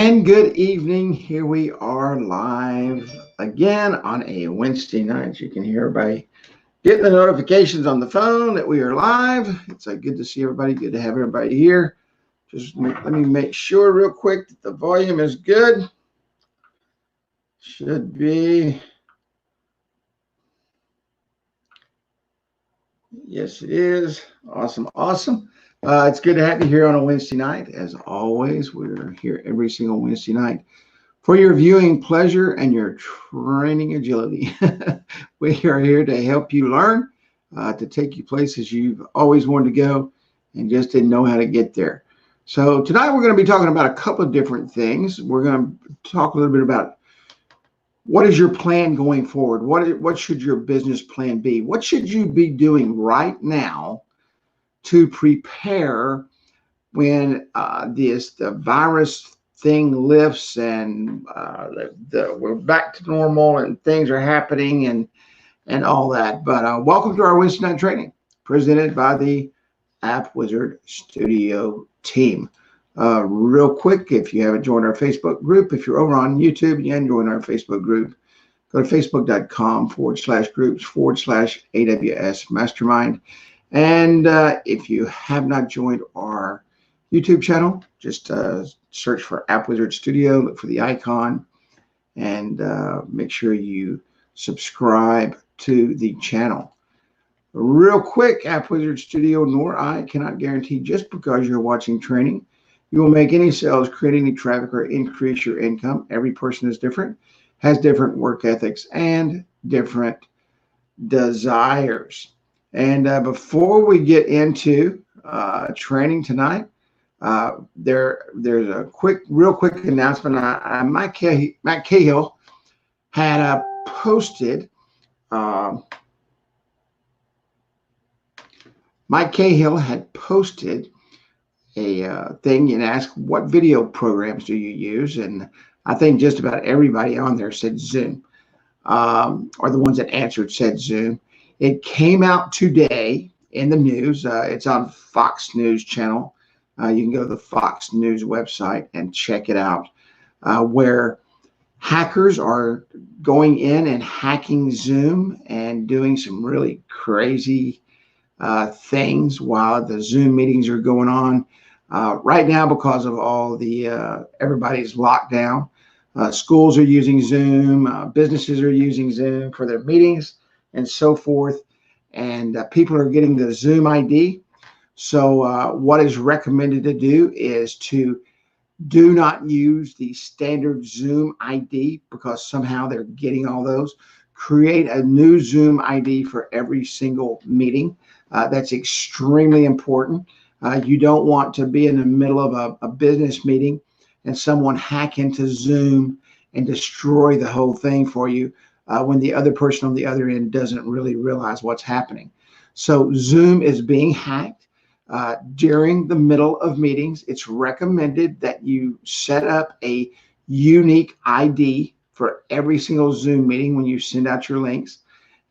And good evening. Here we are live again on a Wednesday night. You can hear everybody getting the notifications on the phone that we are live. It's good to see everybody. Good to have everybody here. Let me make sure real quick that the volume is good. Should be. Yes, it is. Awesome. It's good to have you here on a Wednesday night. As always, we're here every single Wednesday night for your viewing pleasure and your training agility. We are here to help you learn, to take you places you've always wanted to go and just didn't know how to get there. So tonight we're going to be talking about a couple of different things. We're going to talk a little bit about what is your plan going forward? What should your business plan be? What should you be doing right now to prepare when the virus thing lifts and we're back to normal and things are happening and all that. But welcome to our Wednesday night training presented by the App Wizard Studio team. Real quick, if you haven't joined our Facebook group, if you're over on YouTube, you can join our Facebook group. Go to facebook.com/groups/AWS Mastermind. And if you have not joined our YouTube channel, just search for App Wizard Studio, look for the icon, and make sure you subscribe to the channel. Real quick, App Wizard Studio nor I cannot guarantee just because you're watching training, you will make any sales, create any traffic, or increase your income. Every person is different, has different work ethics, and different desires. And before we get into training tonight, there's a real quick announcement. Matt Cahill had posted. Mike Cahill had posted a thing and asked, what video programs do you use? And I think just about everybody on there said Zoom, or the ones that answered said Zoom. It came out today in the news. It's on Fox News channel. You can go to the Fox News website and check it out, where hackers are going in and hacking Zoom and doing some really crazy things while the Zoom meetings are going on. Right now, because of all the everybody's locked down, schools are using Zoom, businesses are using Zoom for their meetings and so forth, and people are getting the Zoom ID. So what is recommended to do is to do not use the standard Zoom ID, because somehow they're getting all those. Create a new Zoom ID for every single meeting. That's extremely important. You don't want to be in the middle of a business meeting and someone hack into Zoom and destroy the whole thing for you when the other person on the other end doesn't really realize what's happening. So Zoom is being hacked during the middle of meetings. It's recommended that you set up a unique ID for every single Zoom meeting when you send out your links.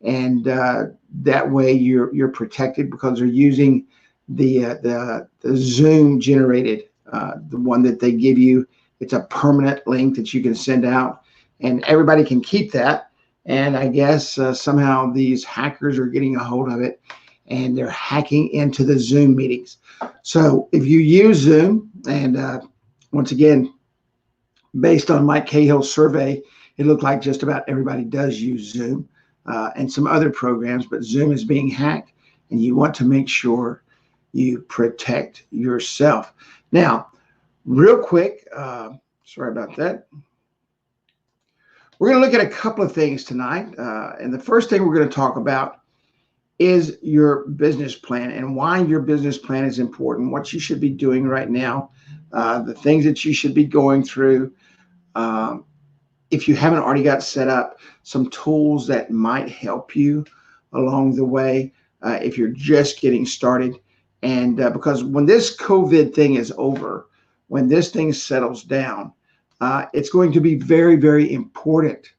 And that way you're protected, because they're using the Zoom generated, the one that they give you. It's a permanent link that you can send out, and everybody can keep that. And I guess somehow these hackers are getting a hold of it, and they're hacking into the Zoom meetings. So if you use Zoom, and once again, based on Mike Cahill's survey, it looked like just about everybody does use Zoom and some other programs, but Zoom is being hacked, and you want to make sure you protect yourself. Now, real quick, sorry about that. We're going to look at a couple of things tonight. And the first thing we're going to talk about is your business plan and why your business plan is important, what you should be doing right now, the things that you should be going through. If you haven't already got set up, some tools that might help you along the way if you're just getting started. And because when this COVID thing is over, when this thing settles down, it's going to be very, very important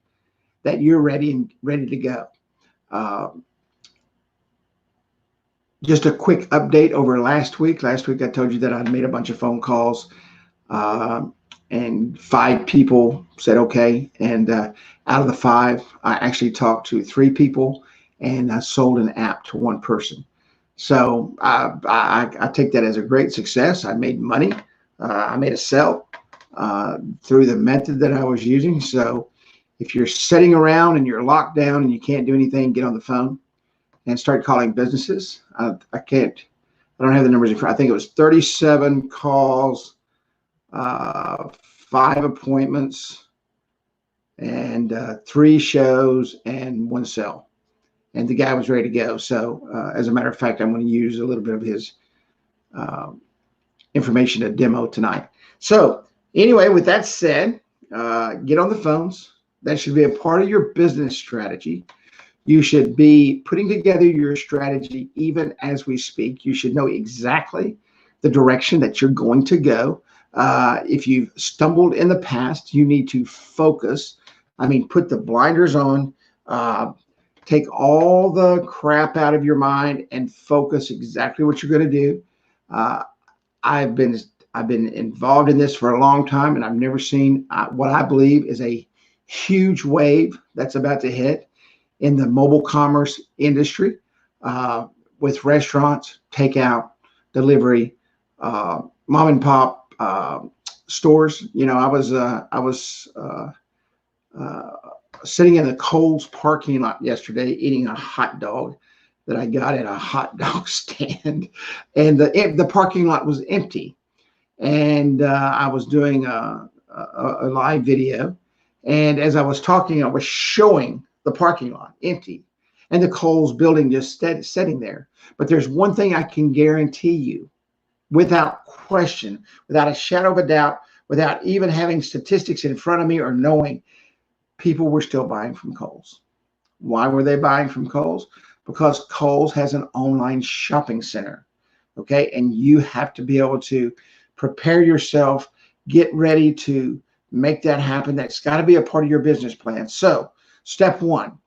that you're ready to go. Just a quick update over last week. Last week, I told you that I'd made a bunch of phone calls and 5 people said okay. And out of the 5, I actually talked to 3 people and I sold an app to 1 person. So I take that as a great success. I made money. I made a sale through the method that I was using. So if you're sitting around and you're locked down and you can't do anything, get on the phone and start calling businesses. I can't, I don't have the numbers in front. I think it was 37 calls, 5 appointments, and 3 shows and 1 sale. And the guy was ready to go. So as a matter of fact, I'm going to use a little bit of his information to demo tonight. So anyway, with that said, get on the phones. That should be a part of your business strategy. You should be putting together your strategy even as we speak. You should know exactly the direction that you're going to go. If you've stumbled in the past, you need to focus. I mean, put the blinders on, take all the crap out of your mind and focus exactly what you're going to do. I've been involved in this for a long time, and I've never seen what I believe is a huge wave that's about to hit in the mobile commerce industry, with restaurants, takeout, delivery, mom and pop stores. You know, I was sitting in the Kohl's parking lot yesterday eating a hot dog that I got at a hot dog stand, and the parking lot was empty. And I was doing a live video, and as I was talking, I was showing the parking lot empty and the Kohl's building just sitting there. But there's one thing I can guarantee you, without question, without a shadow of a doubt, without even having statistics in front of me or knowing, people were still buying from Kohl's. Why were they buying from Kohl's? Because Kohl's has an online shopping center. Okay. And you have to be able to prepare yourself, get ready to make that happen. That's got to be a part of your business plan. So step 1,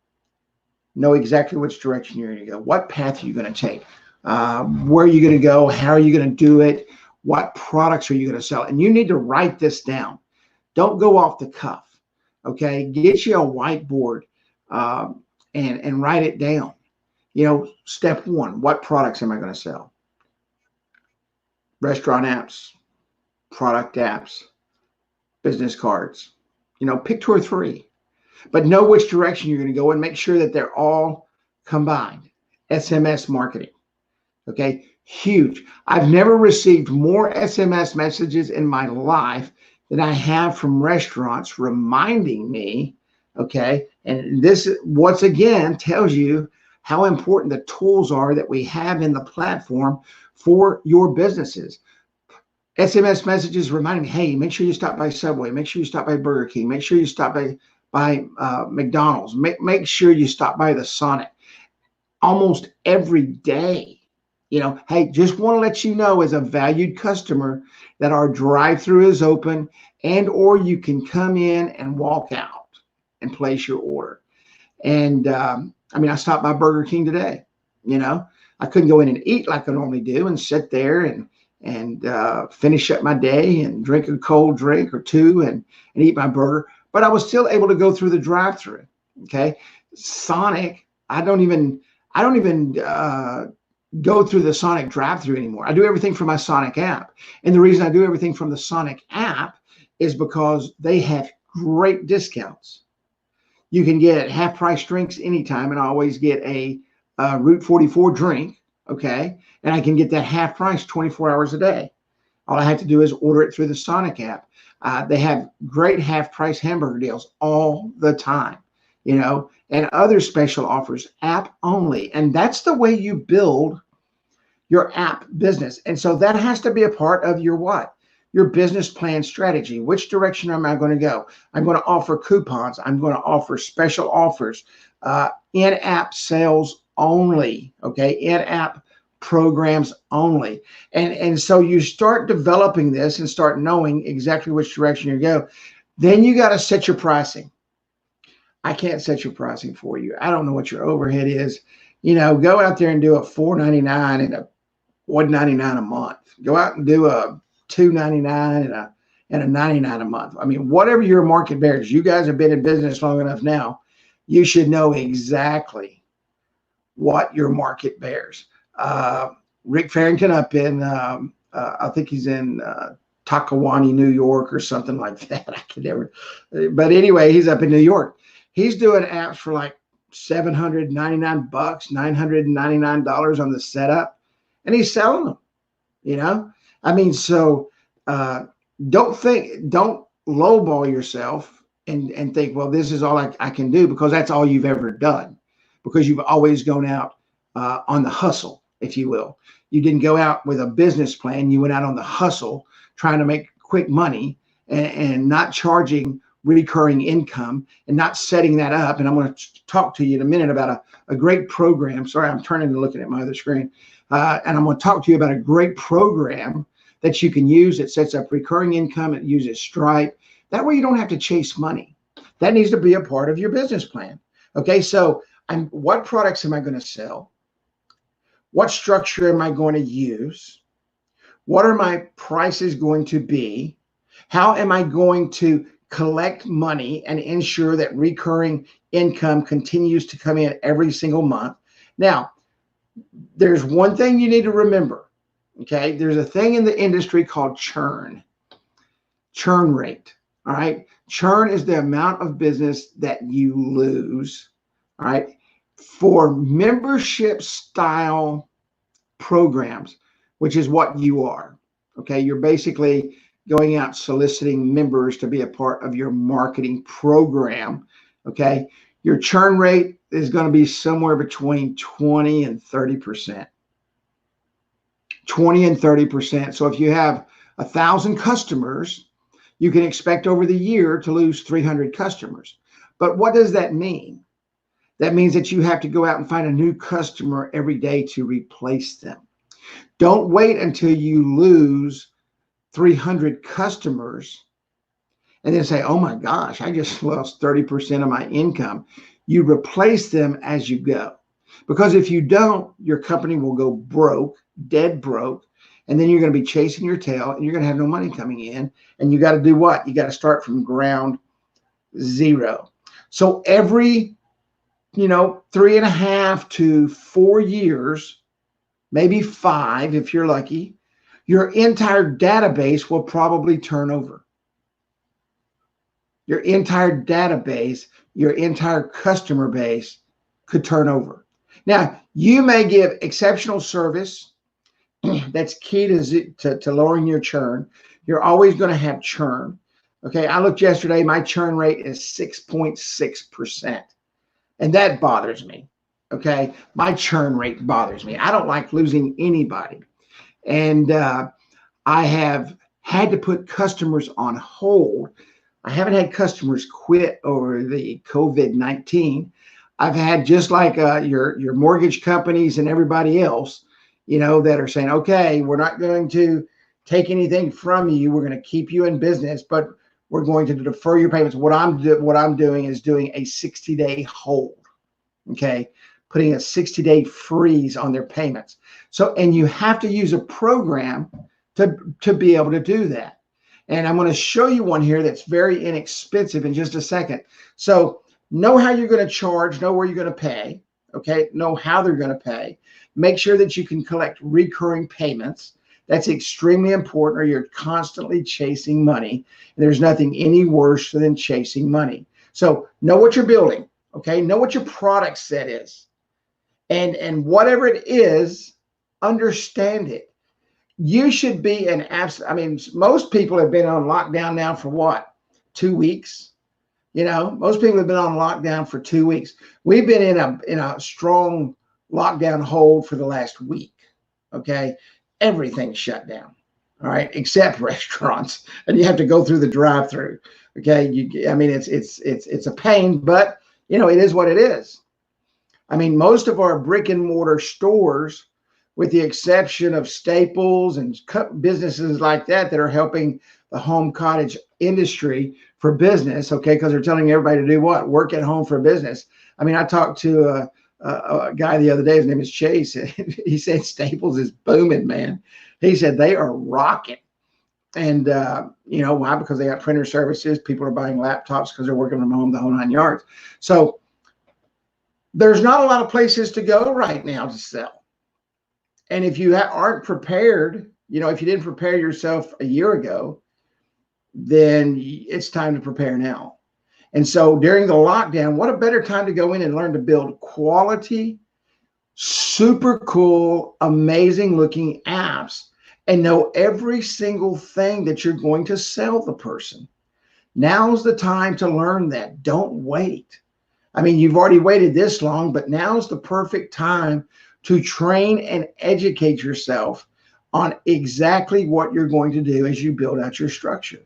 know exactly which direction you're going to go. What path are you going to take? Where are you going to go? How are you going to do it? What products are you going to sell? And you need to write this down. Don't go off the cuff. Okay. Get you a whiteboard and write it down. You know, step 1, what products am I going to sell? Restaurant apps, product apps, business cards. You know, pick 2 or 3, but know which direction you're going to go and make sure that they're all combined. SMS marketing. Okay. Huge. I've never received more SMS messages in my life than I have from restaurants reminding me. Okay. And this once again tells you how important the tools are that we have in the platform for your businesses. SMS messages reminding me, hey, make sure you stop by Subway, make sure you stop by Burger King, make sure you stop by McDonald's, make sure you stop by the Sonic. Almost every day, you know, hey, just want to let you know as a valued customer that our drive-through is open, and or you can come in and walk out and place your order. And I mean, I stopped by Burger King today. You know, I couldn't go in and eat like I normally do and sit there and finish up my day and drink a cold drink or 2 and eat my burger. But I was still able to go through the drive-through. Okay, Sonic. I don't even go through the Sonic drive-through anymore. I do everything from my Sonic app, and the reason I do everything from the Sonic app is because they have great discounts. You can get half-price drinks anytime, and I always get a Route 44 drink. Okay, and I can get that half price 24 hours a day. All I have to do is order it through the Sonic app. They have great half price hamburger deals all the time, you know, and other special offers, app only. And that's the way you build your app business. And so that has to be a part of your what? Your business plan strategy. Which direction am I going to go? I'm going to offer coupons. I'm going to offer special offers, in-app sales only. Okay, in-app programs only. And so you start developing this and start knowing exactly which direction you go. Then you got to set your pricing. I can't set your pricing for you. I don't know what your overhead is. You know, go out there and do a $4.99 and a $1.99 a month. Go out and do a $2.99 and a 99 a month. I mean, whatever your market bears, you guys have been in business long enough now, you should know exactly what your market bears. Rick Farrington up in, I think he's in Takawani, New York, or something like that. I could never, but anyway, he's up in New York. He's doing apps for like $799, $999 on the setup, and he's selling them. You know, I mean, so don't lowball yourself and think, well, this is all I can do, because that's all you've ever done, because you've always gone out on the hustle, if you will. You didn't go out with a business plan. You went out on the hustle, trying to make quick money and not charging recurring income and not setting that up. And I'm going to talk to you in a minute about a great program. Sorry, I'm turning and looking at my other screen. And I'm going to talk to you about a great program that you can use. It sets up recurring income. It uses Stripe. That way you don't have to chase money. That needs to be a part of your business plan. Okay, so what products am I going to sell? What structure am I going to use? What are my prices going to be? How am I going to collect money and ensure that recurring income continues to come in every single month? Now, there's one thing you need to remember, okay? There's a thing in the industry called churn rate, all right? Churn is the amount of business that you lose, all right? For membership style programs, which is what you are, okay? You're basically going out soliciting members to be a part of your marketing program, okay? Your churn rate is going to be somewhere between 20 and 30%. 20 and 30%. So if you have 1,000 customers, you can expect over the year to lose 300 customers. But what does that mean? That means that you have to go out and find a new customer every day to replace them. Don't wait until you lose 300 customers and then say, oh my gosh, I just lost 30% of my income. You replace them as you go. Because if you don't, your company will go broke, dead broke, and then you're going to be chasing your tail and you're going to have no money coming in. And you got to do what? You got to start from ground zero. So every 3.5 to 4 years, maybe 5 if you're lucky, your entire database will probably turn over. Your entire database, your entire customer base could turn over. Now, you may give exceptional service. That's key to lowering your churn. You're always going to have churn. Okay, I looked yesterday, my churn rate is 6.6%. And that bothers me. Okay, my churn rate bothers me. I don't like losing anybody. And I have had to put customers on hold. I haven't had customers quit over the COVID-19. I've had, just like your mortgage companies and everybody else, that are saying, okay, we're not going to take anything from you. We're going to keep you in business, but we're going to defer your payments. What I'm doing is doing a 60-day hold. Okay, putting a 60-day freeze on their payments. So, and you have to use a program to be able to do that. And I'm going to show you one here that's very inexpensive in just a second. So know how you're going to charge, know where you're going to pay, okay? Know how they're going to pay. Make sure that you can collect recurring payments. That's extremely important, or you're constantly chasing money. And there's nothing any worse than chasing money. So know what you're building, okay? Know what your product set is. And whatever it is, understand it. You should be an absolute, I mean, most people have been on lockdown now for what? 2 weeks? Most people have been on lockdown for 2 weeks. We've been in a strong lockdown hold for the last week. Okay. Everything's shut down. All right. Except restaurants. And you have to go through the drive-through. Okay. It's a pain, but it is what it is. I mean, most of our brick and mortar stores, with the exception of Staples and businesses like that are helping the home cottage industry for business, okay, because they're telling everybody to do what? Work at home for business. I mean, I talked to a guy the other day, his name is Chase, and he said Staples is booming, man. He said they are rocking. And you know why? Because they got printer services. People are buying laptops because they're working from home, the whole 9 yards. So there's not a lot of places to go right now to sell. And if you aren't prepared, you know, if you didn't prepare yourself a year ago, then it's time to prepare now. And so during the lockdown, what a better time to go in and learn to build quality, super cool, amazing looking apps and know every single thing that you're going to sell the person. Now's the time to learn that. Don't wait. I mean, you've already waited this long, but now's the perfect time to train and educate yourself on exactly what you're going to do as you build out your structure.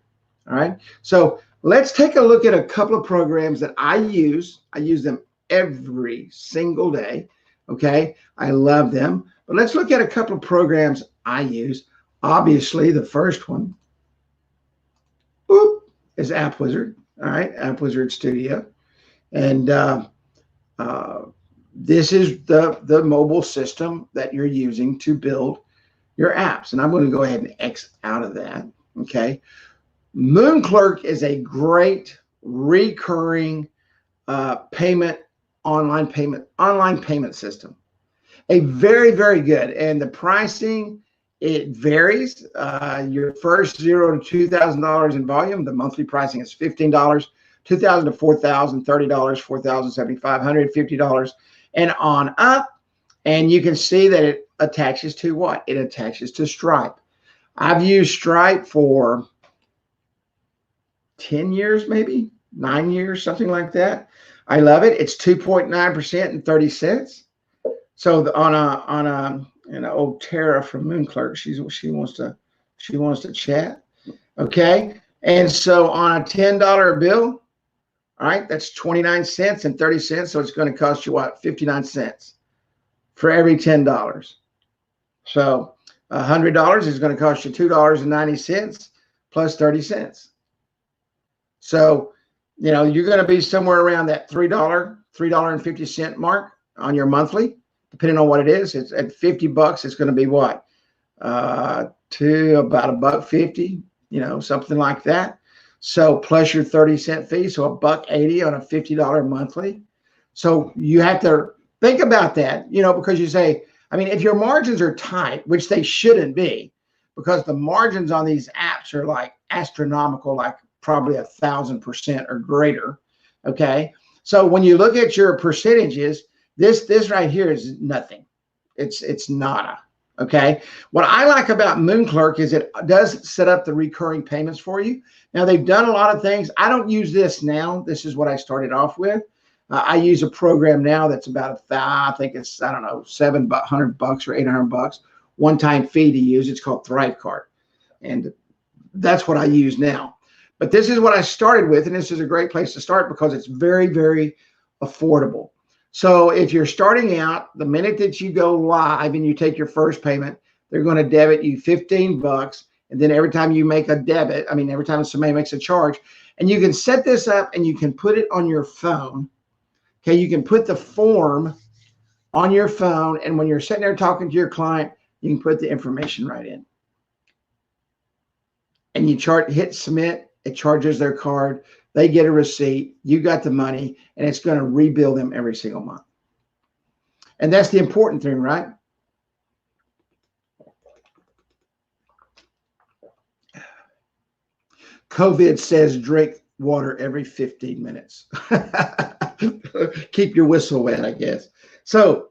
All right. So let's take a look at a couple of programs that I use. I use them every single day. Okay. I love them. But let's look at a couple of programs I use. Obviously, the first one is App Wizard. All right. App Wizard Studio. And this is the mobile system that you're using to build your apps. And I'm going to go ahead and X out of that. Okay. Moonclerk is a great recurring online payment system. A very, very good. And the pricing, it varies. Your first $0 to $2,000 in volume, the monthly pricing is $15, $2,000 to $4,000, $30, $4,000, $7,500, $50, and on up. And you can see that it attaches to what? It attaches to Stripe. I've used Stripe for 10 years, maybe 9 years, something like that. I love it. It's 2.9% and 30 cents. So on an old Tara from Moonclerk, she wants to chat. Okay. And so on a $10 bill, all right, that's 29 cents and 30 cents. So it's going to cost you what? 59 cents for every $10. So $100 is going to cost you $2.90 plus 30 cents. So, you know, you're going to be somewhere around that $3.50 mark on your monthly, depending on what it is. It's at $50. It's going to be what? To about $1.50, you know, something like that. So plus your 30-cent fee, so $1.80 on a $50 monthly. So you have to think about that, you know, because you say, I mean, if your margins are tight, which they shouldn't be, because the margins on these apps are like astronomical, like probably 1,000% or greater. Okay. So when you look at your percentages, this right here is nothing. It's nada. Okay. What I like about Moonclerk is it does set up the recurring payments for you. Now they've done a lot of things. I don't use this now. This is what I started off with. I use a program now that's about I think it's, I don't know, $700 or $800 one-time fee to use. It's called ThriveCart. And that's what I use now. But this is what I started with, and this is a great place to start because it's very, very affordable. So if you're starting out, the minute that you go live and you take your first payment, they're going to debit you $15. And then every time you make a debit, I mean, every time somebody makes a charge, and you can set this up and you can put it on your phone. Okay, you can put the form on your phone, and when you're sitting there talking to your client, you can put the information right in. And you hit submit, it charges their card, they get a receipt, you got the money, and it's going to rebill them every single month. And that's the important thing, right? COVID says drink water every 15 minutes. Keep your whistle wet, I guess. So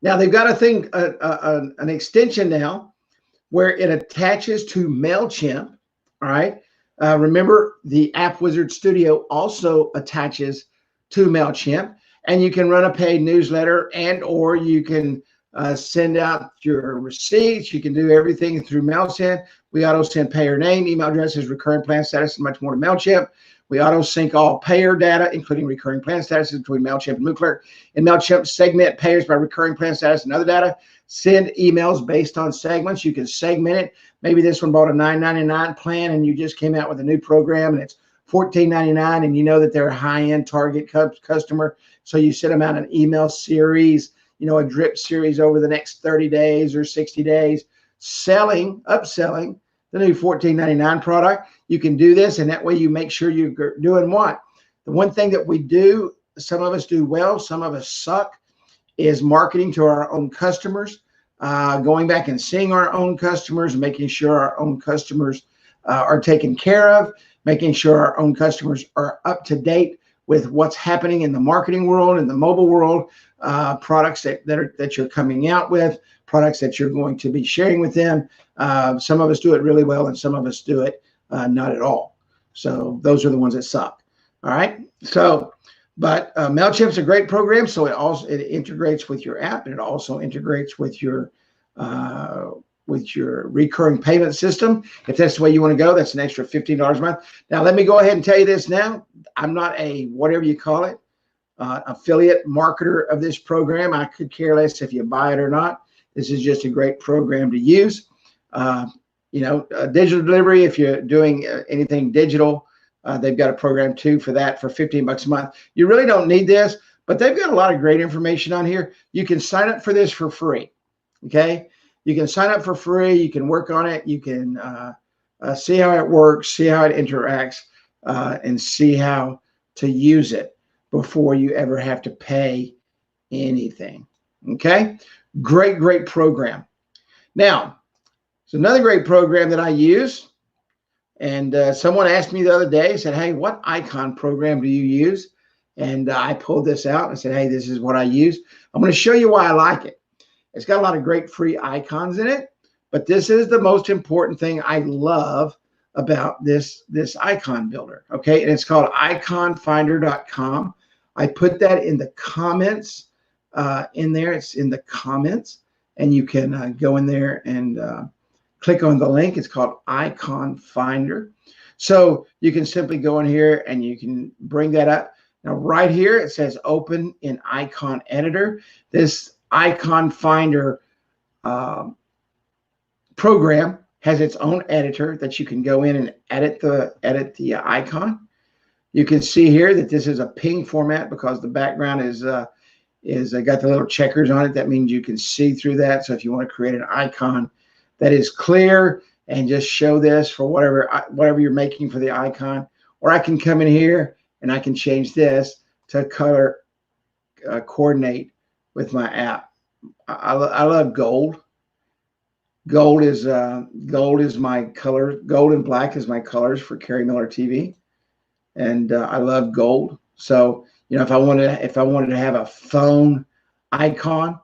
now they've got a thing, an extension now where it attaches to MailChimp. All right. Remember, the App Wizard Studio also attaches to MailChimp, and you can run a paid newsletter or you can send out your receipts. You can do everything through MailChimp. We auto send payer name, email addresses, recurring plan status, and much more to MailChimp. We auto sync all payer data, including recurring plan statuses between MailChimp and Moonclerk. In MailChimp, segment payers by recurring plan status and other data. Send emails based on segments. You can segment it. Maybe this one bought a $9.99 plan and you just came out with a new program and it's $14.99, and you know that they're a high-end target customer. So you send them out an email series, you know, a drip series over the next 30 days or 60 days, upselling the new $14.99 product. You can do this, and that way you make sure you're doing what? The one thing that we do, some of us do well, some of us suck, is marketing to our own customers, going back and seeing our own customers, making sure our own customers are taken care of, making sure our own customers are up to date with what's happening in the marketing world, in the mobile world, products that you're coming out with, products that you're going to be sharing with them. Some of us do it really well, and some of us do it not at all. So those are the ones that suck. All right. So, but MailChimp's a great program. So it integrates with your app, and it also integrates with your recurring payment system. If that's the way you want to go, that's an extra $15 a month. Now, let me go ahead and tell you this now. I'm not a, whatever you call it, affiliate marketer of this program. I could care less if you buy it or not. This is just a great program to use. Digital delivery, if you're doing anything digital, they've got a program too for that for $15 a month. You really don't need this, but they've got a lot of great information on here. You can sign up for this for free. Okay. You can sign up for free. You can work on it. You can see how it works, see how it interacts, and see how to use it before you ever have to pay anything. Okay. Great, great program. Now, it's another great program that I use. And someone asked me the other day, said, hey, what icon program do you use? And I pulled this out and said, hey, this is what I use. I'm going to show you why I like it. It's got a lot of great free icons in it, but this is the most important thing I love about this icon builder. Okay. And it's called iconfinder.com. I put that in the comments in there. It's in the comments, and you can go in there and click on the link. It's called Icon Finder. So you can simply go in here and you can bring that up. Now, right here, it says open in Icon Editor. This Icon Finder program has its own editor that you can go in and edit the icon. You can see here that this is a ping format because the background is got the little checkers on it. That means you can see through that. So if you want to create an icon that is clear and just show this for whatever you're making for the icon, or I can come in here and I can change this to color coordinate with my app. I love gold. Gold is my color. Gold and black is my colors for Kerry Miller TV, and I love gold. So if I wanted to have a phone icon,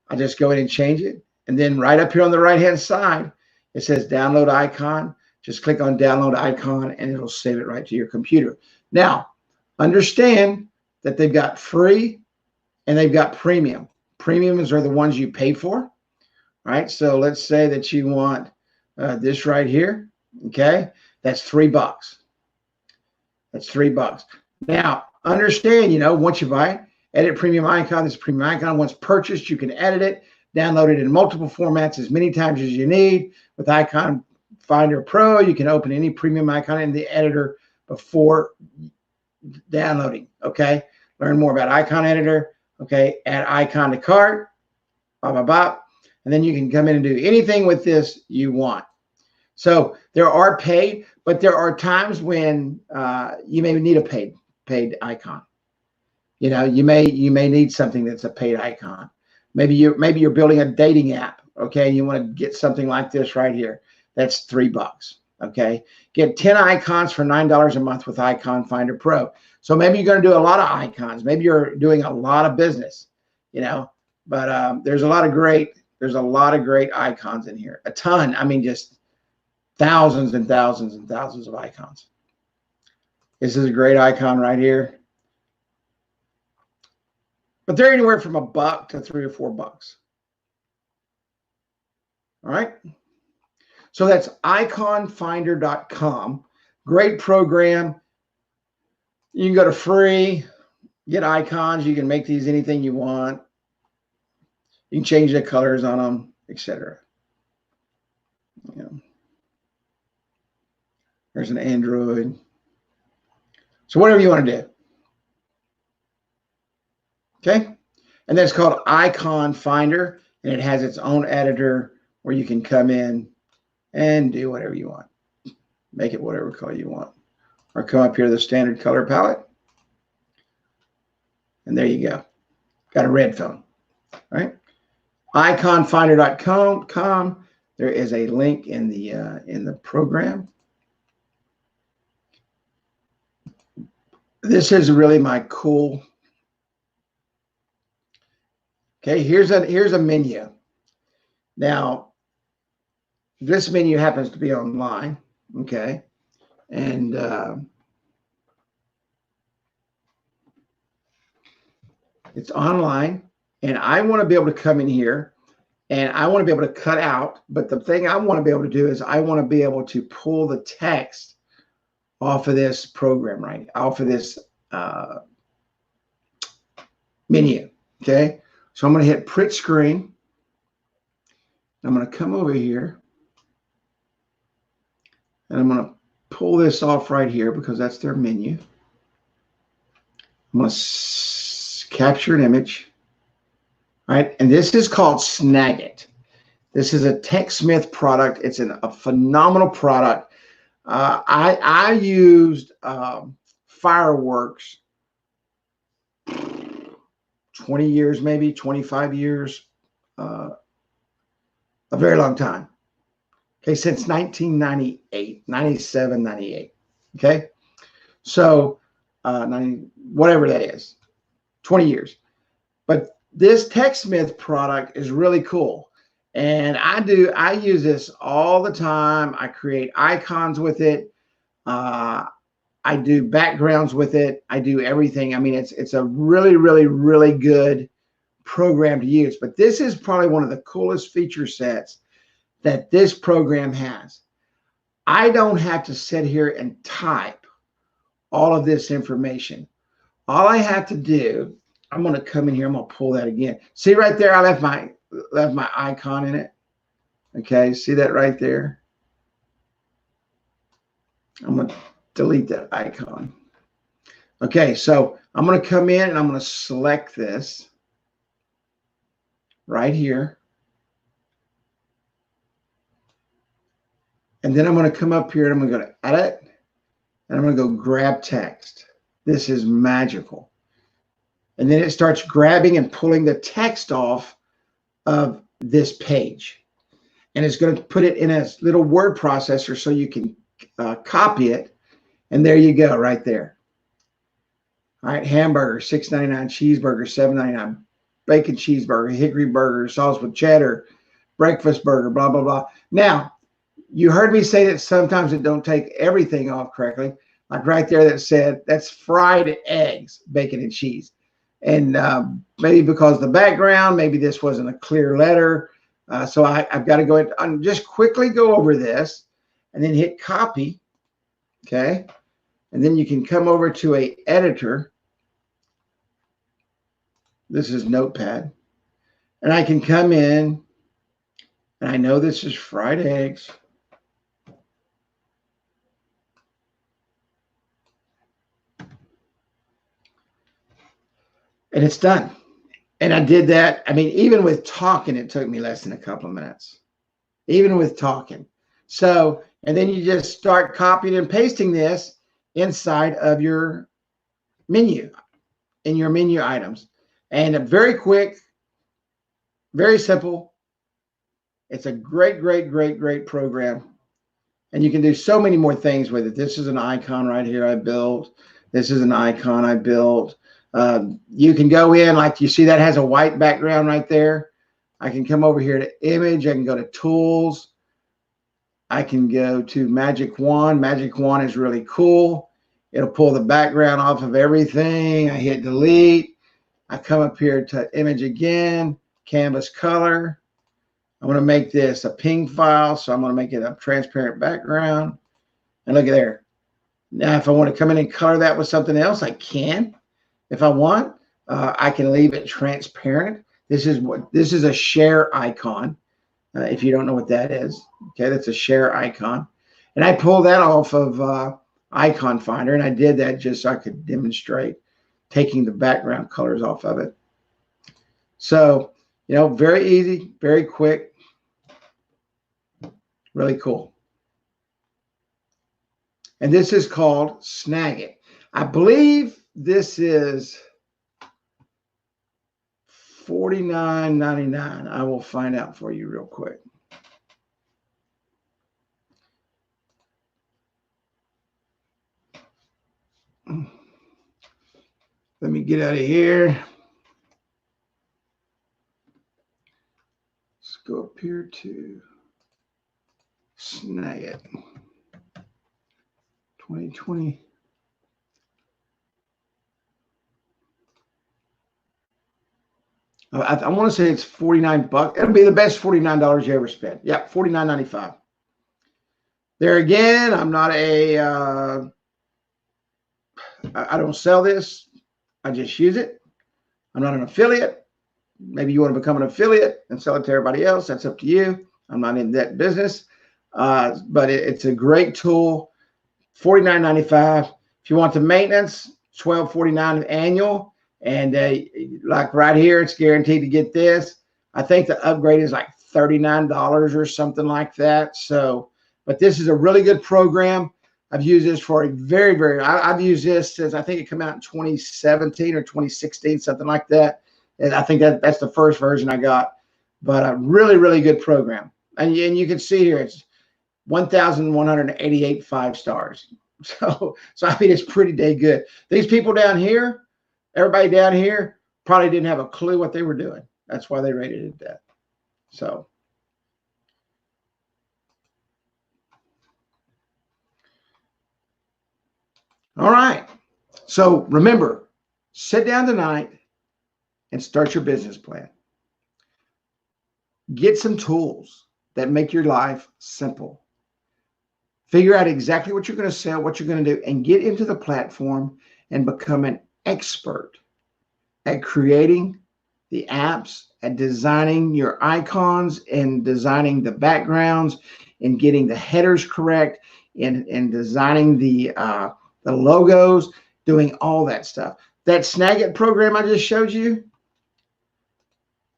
I just go in and change it. And then right up here on the right-hand side, it says download icon. Just click on download icon and it'll save it right to your computer. Now, understand that they've got free and they've got premium. Premiums are the ones you pay for, right? So let's say that you want this right here, okay? That's $3. That's $3. Now, understand, once you buy it, edit premium icon, this premium icon. Once purchased, you can edit it, download it in multiple formats as many times as you need. With Icon Finder Pro, you can open any premium icon in the editor before downloading, okay? Learn more about Icon Editor, okay? Add icon to cart, blah, blah, blah. And then you can come in and do anything with this you want. So there are paid, but there are times when you may need a paid icon. You may need something that's a paid icon. Maybe you're building a dating app, okay? And you want to get something like this right here. That's $3, okay? Get 10 icons for $9 a month with Icon Finder Pro. So maybe you're going to do a lot of icons. Maybe you're doing a lot of business, But there's a lot of great icons in here. A ton. I mean, just thousands and thousands and thousands of icons. This is a great icon right here. But they're anywhere from $1 to $3 or $4. All right. So that's iconfinder.com. Great program. You can go to free, get icons. You can make these anything you want. You can change the colors on them, etc. There's an Android. So whatever you want to do. Okay. And then it's called Icon Finder, and it has its own editor where you can come in and do whatever you want. Make it whatever color you want. Or come up here to the standard color palette. And there you go. Got a red phone, right? Iconfinder.com. There is a link in the program. This is really my cool. Okay, here's a menu. Now, this menu happens to be online. Okay, and it's online, and I want to be able to come in here, and I want to be able to cut out. But the thing I want to be able to do is I want to be able to pull the text off of this program, right? Off of this menu. Okay, so I'm going to hit print screen. I'm going to come over here, and I'm going to pull this off right here because that's their menu. I'm going to capture an image. All right, and this is called Snagit. This is a TechSmith product. It's a phenomenal product. I used Fireworks 20 years, maybe 25 years, a very long time. Okay, since 1998, 97, 98. Okay, so 90, whatever that is, 20 years. But this TechSmith product is really cool. And I use this all the time. I create icons with it. I do backgrounds with it. I do everything. I mean, it's a really, really, really good program to use. But this is probably one of the coolest feature sets that this program has. I don't have to sit here and type all of this information. All I have to do, I'm going to come in here. I'm going to pull that again. See right there, I left my icon in it. Okay, see that right there? I'm going to delete that icon. Okay, so I'm going to come in and I'm going to select this right here. And then I'm going to come up here and I'm going to go to edit and I'm going to go grab text. This is magical. And then it starts grabbing and pulling the text off of this page. And it's going to put it in a little word processor so you can copy it. And there you go, right there. All right, hamburger, $6.99, cheeseburger, $7.99, bacon cheeseburger, hickory burger, sauce with cheddar, breakfast burger, blah, blah, blah. Now, you heard me say that sometimes it don't take everything off correctly. Like right there that said, that's fried eggs, bacon and cheese. And maybe because of the background, maybe this wasn't a clear letter. So I've got to go ahead and just quickly go over this and then hit copy. Okay. And then you can come over to a editor. This is Notepad. And I can come in and I know this is fried eggs. And it's done. And I did that. I mean, even with talking, it took me less than a couple of minutes, even with talking. So, and then you just start copying and pasting this inside of your menu, in your menu items. And very quick, very simple. It's a great, great, great, great program. And you can do so many more things with it. This is an icon right here I built. This is an icon I built. You can go in, like you see that has a white background right there. I can come over here to image. I can go to tools. I can go to magic wand. Magic wand is really cool. It'll pull the background off of everything. I hit delete. I come up here to image again, canvas color. I'm going to make this a ping file. So I'm going to make it a transparent background. And look at there. Now, if I want to come in and color that with something else, I can. If I want, I can leave it transparent. This is a share icon. If you don't know what that is, okay, that's a share icon. And I pulled that off of Icon Finder, and I did that just so I could demonstrate taking the background colors off of it. So, you know, very easy, very quick. Really cool. And this is called Snagit. I believe this is $49.99. I will find out for you real quick. Let me get out of here. Let's go up here to Snagit 2020. I want to say it's 49 bucks. It'll be the best $49 you ever spent. Yeah, $49.95. There again, I'm not a, I don't sell this. I just use it. I'm not an affiliate. Maybe you want to become an affiliate and sell it to everybody else. That's up to you. I'm not in that business. But it's a great tool. $49.95. If you want the maintenance, $12.49 annual. And like right here, it's guaranteed to get this. I think the upgrade is like $39 or something like that. So, but this is a really good program. I've used this for a I've used this since I think it came out in 2017 or 2016, something like that. And I think that's the first version I got. But a really, really good program. And you can see here, it's 1,188 5 stars. So I mean, it's pretty dang good. These people down here, everybody down here probably didn't have a clue what they were doing. That's why they rated it that. So. All right. So remember, sit down tonight and start your business plan. Get some tools that make your life simple. Figure out exactly what you're going to sell, what you're going to do, and get into the platform and become an expert at creating the apps, at designing your icons and designing the backgrounds and getting the headers correct and designing the logos, doing all that stuff. That Snagit program I just showed you,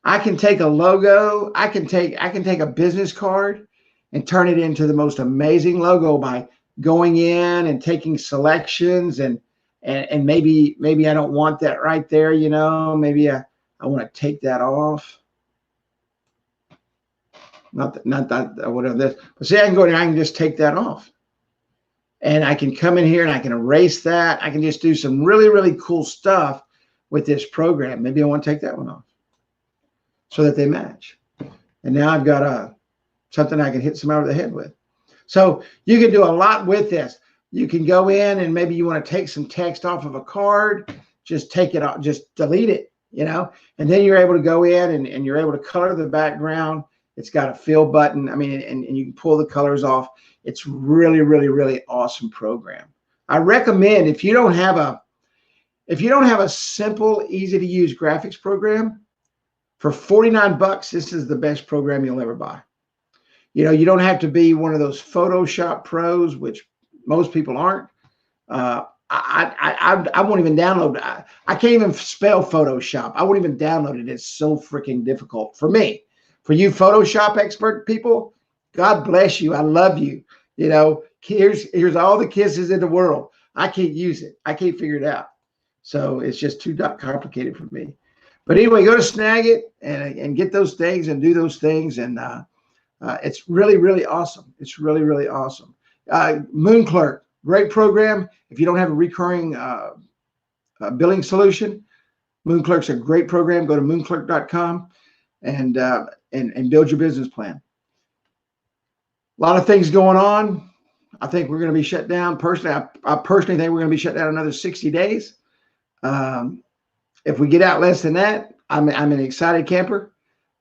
I can take a logo, I can take a business card and turn it into the most amazing logo by going in and taking selections and maybe I don't want that right there, you know, maybe I want to take that off. Not that whatever this, but see, I can go in and I can just take that off. And I can come in here and I can erase that. I can just do some really, really cool stuff with this program. Maybe I want to take that one off so that they match. And now I've got something I can hit somebody over the head with. So you can do a lot with this. You can go in and maybe you want to take some text off of a card, just take it off, just delete it, you know, and then you're able to go in and you're able to color the background. It's got a fill button. I mean, and you can pull the colors off. It's really, really, really awesome program. I recommend if you don't have a simple, easy to use graphics program, for 49 bucks, this is the best program you'll ever buy. You know, you don't have to be one of those Photoshop pros, which most people aren't. I won't even download it. I can't even spell Photoshop. I won't even download it. It's so freaking difficult for me. For you Photoshop expert people, God bless you. I love you. You know, here's all the kisses in the world. I can't use it. I can't figure it out. So it's just too complicated for me. But anyway, go to Snagit and get those things and do those things. And it's really, really awesome. It's really, really awesome. Moon Clerk, great program. If you don't have a recurring billing solution, Moon Clerk's a great program. Go to moonclerk.com and build your business plan. A lot of things going on. I think we're going to be shut down. Personally, I personally think we're going to be shut down another 60 days. If we get out less than that, I'm an excited camper.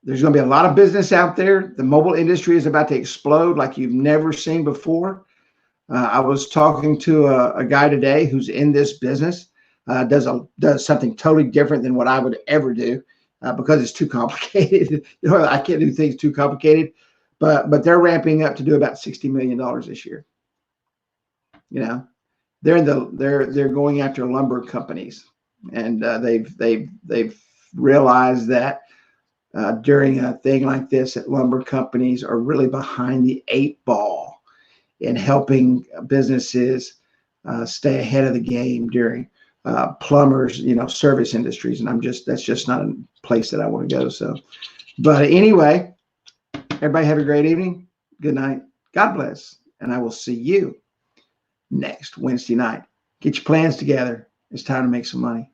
There's going to be a lot of business out there. The mobile industry is about to explode like you've never seen before. I was talking to a guy today who's in this business, does something totally different than what I would ever do because it's too complicated. You know, I can't do things too complicated. But they're ramping up to do about $60 million this year. You know, they're going after lumber companies, and they've realized that during a thing like this that lumber companies are really behind the 8 ball in helping businesses stay ahead of the game during plumbers, service industries. And that's just not a place that I want to go. So, but anyway, everybody have a great evening. Good night. God bless. And I will see you next Wednesday night. Get your plans together. It's time to make some money.